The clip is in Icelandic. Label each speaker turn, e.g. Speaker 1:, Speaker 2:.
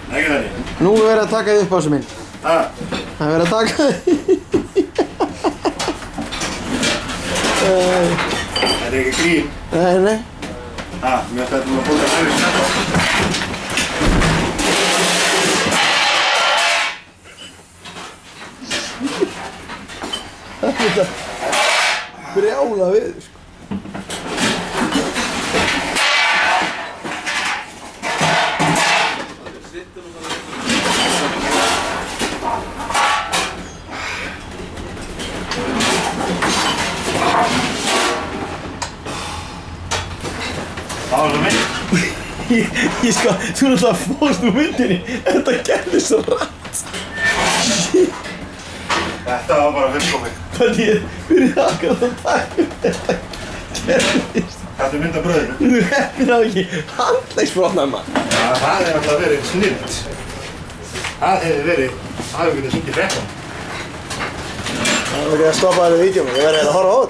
Speaker 1: Ekki þannig.
Speaker 2: Nú er verið að taka þið upp á þessu minn.
Speaker 1: Það
Speaker 2: er verið að taka þið.
Speaker 1: Þetta er ekki grín.
Speaker 2: Nei.
Speaker 1: Mér ætti að bóta fyrir snabba.
Speaker 2: Það er þetta brjála við, sko.
Speaker 1: Það var svo mynd.
Speaker 2: Ég sko, þú náttúrulega fórst úr myndinni. Þetta gerði svo rætt.
Speaker 1: Þetta var bara fullkomið.
Speaker 2: Þannig ég byrjaði akkurat að taka upp þetta gerðist.
Speaker 1: Þetta er mynd af bröðinu.
Speaker 2: Þú heppir á ekki handleggsbrotnaði maður.
Speaker 1: Það hefði alltaf verið snilt. Það hefði verið, það hefði getið sungið 13.
Speaker 2: Það var ekki að stoppa þetta vídeo, ég verði að horfa á þetta.